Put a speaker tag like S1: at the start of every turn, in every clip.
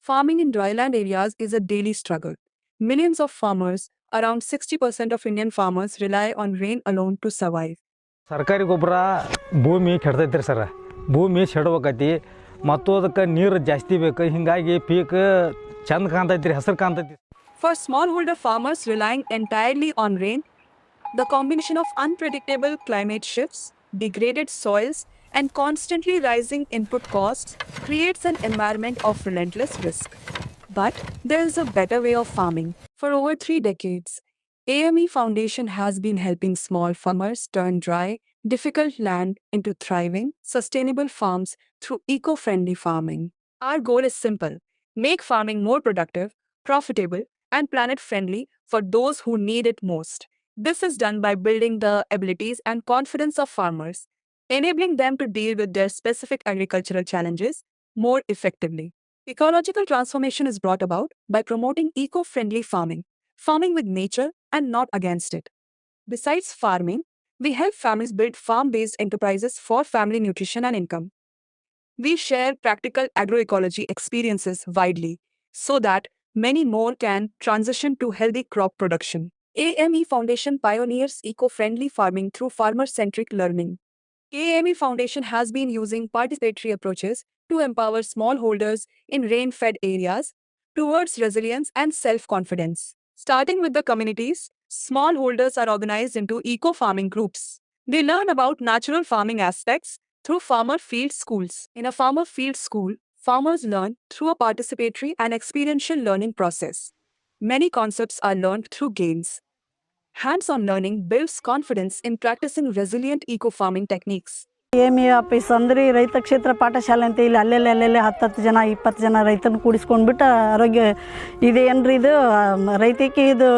S1: Farming in dryland areas is a daily struggle. Millions of farmers, around 60% of Indian farmers, rely on rain alone to survive.
S2: ಸರ್ಕಾರಿ ಗೊಬ್ಬರ ಭೂಮಿ ಕೆಡ್ತೈತ್ರಿ sir. ಭೂಮಿ ಕೆಡಬೇಕೈತಿ ಮತ್ತು ಅದಕ್ಕೆ ನೀರು ಜಾಸ್ತಿ ಬೇಕು. ಹಿಂಗಾಗಿ ಪೀಕ್ ಚಂದ ಕಾಣ್ತೈತ್ರಿ, ಹಸಿರು ಕಾಣ್ತೈತಿ.
S1: For smallholder farmers relying entirely on rain, the combination of unpredictable climate shifts, degraded soils, and constantly rising input costs creates an environment of relentless risk. But there is a better way of farming. For over 3 decades, AME Foundation has been helping small farmers turn dry, difficult land into thriving, sustainable farms through eco-friendly farming. Our goal is simple: make farming more productive, profitable, and planet-friendly for those who need it most. This is done by building the abilities and confidence of farmers, enabling them to deal with their specific agricultural challenges more effectively. Ecological transformation is brought about by promoting eco-friendly farming, farming with nature and not against it. Besides farming, we help families build farm-based enterprises for family nutrition and income. We share practical agroecology experiences widely so that many more can transition to healthy crop production. AME Foundation pioneers eco-friendly farming through farmer-centric learning. AME Foundation has been using participatory approaches to empower smallholders in rain-fed areas towards resilience and self-confidence. Starting with the communities, smallholders are organized into eco-farming groups. They learn about natural farming aspects through farmer field schools. In a farmer field school, farmers learn through a participatory and experiential learning process. Many concepts are learned through games. Hands-on learning builds confidence in practicing resilient eco-farming techniques.
S3: AME office ಅಂದ್ರೆ ರೈತ ಕ್ಷೇತ್ರ ಪಾಠಶಾಲೆ ಅಂತ ಇಲ್ಲಿ ಅಲ್ಲೆಲ್ಲ 10 ಜನ 20 ಜನ ರೈತರನ್ನು ಕೂಡಿಸ್ಕೊಂಡ್ಬಿಟ್ಟು ಆರೋಗ್ಯ ಇದೇನ್ರಿ ಇದು ರೈತಕ್ಕೆ ಇದು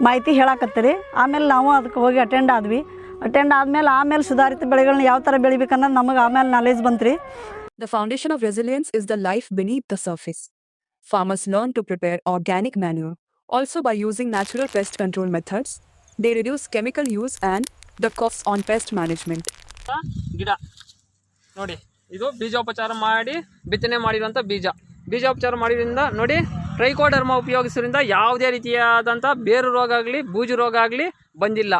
S3: ಮಾಹಿತಿ ಹೇಳಾಕತ್ತೀರಿ. ಆಮೇಲೆ ನಾವು ಅದಕ್ಕೆ ಹೋಗಿ ಅಟೆಂಡ್ ಆದ್ಮೇಲೆ ಸುಧಾರಿತ ಬೆಳೆಗಳನ್ನ ಯಾವ ಥರ ಬೆಳಿಬೇಕನ್ನೋದು ನಮಗೆ ಆಮೇಲೆ knowledge ಬಂತ್ರಿ.
S1: The foundation of resilience is the life beneath the surface. Farmers learn to prepare organic manure. Also, by using natural pest control methods, they reduce chemical use and the costs on pest management.
S4: ಗಿಡ ನೋಡಿ, ಇದು ಬೀಜೋಪಚಾರ ಮಾಡಿ ಬಿತ್ತನೆ ಮಾಡಿರುವಂಥ ಬೀಜೋಪಚಾರ ಮಾಡಿದ್ರಿಂದ ನೋಡಿ, ಟ್ರೈಕೋಡರ್ಮಾ ಉಪಯೋಗಿಸೋದ್ರಿಂದ ಯಾವುದೇ ರೀತಿಯಾದಂಥ ಬೇರು ರೋಗ ಆಗಲಿ ಬೂಜು ರೋಗ ಆಗಲಿ ಬಂದಿಲ್ಲ.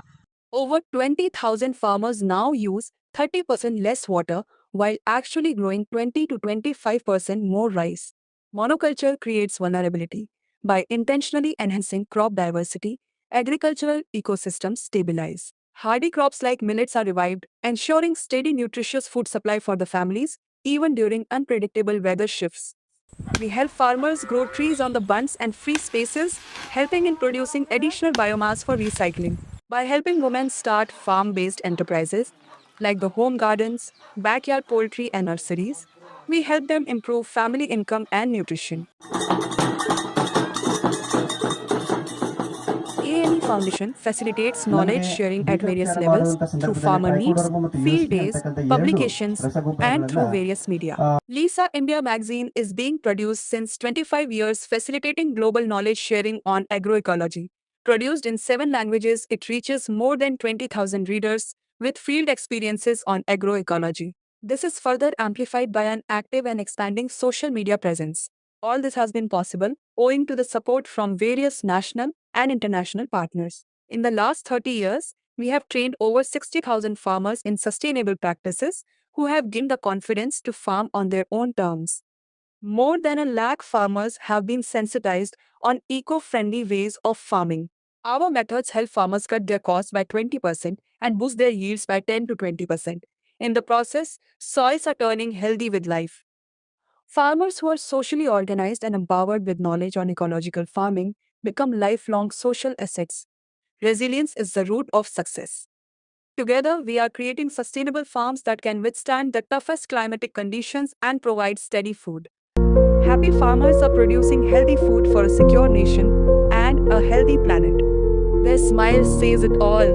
S1: Over 20,000 farmers now use 30% less water while actually growing 20 to 25% more rice. Monoculture creates vulnerability. By intentionally enhancing crop diversity, agricultural ecosystems stabilize. Hardy crops like millets are revived, ensuring steady nutritious food supply for the families, even during unpredictable weather shifts. We help farmers grow trees on the bunds and free spaces, helping in producing additional biomass for recycling. By helping women start farm-based enterprises, like the home gardens, backyard poultry and nurseries, we help them improve family income and nutrition. AME Foundation facilitates knowledge sharing at various levels through farmer meets, field days, publications, and through various media. Lisa India magazine is being produced since 25 years, facilitating global knowledge sharing on agroecology. Produced in 7 languages, it reaches more than 20,000 readers with field experiences on agroecology. This is further amplified by an active and expanding social media presence. All this has been possible owing to the support from various national and international partners. In the last 30 years, we have trained over 60,000 farmers in sustainable practices who have gained the confidence to farm on their own terms. More than 1 lakh farmers have been sensitized on eco-friendly ways of farming. Our methods help farmers cut their costs by 20% and boost their yields by 10 to 20%. In the process, soils are turning healthy with life. Farmers who are socially organized and empowered with knowledge on ecological farming become lifelong social assets. Resilience is the root of success. Together, we are creating sustainable farms that can withstand the toughest climatic conditions and provide steady food. Happy farmers are producing healthy food for a secure nation and a healthy planet. Their smile says it all.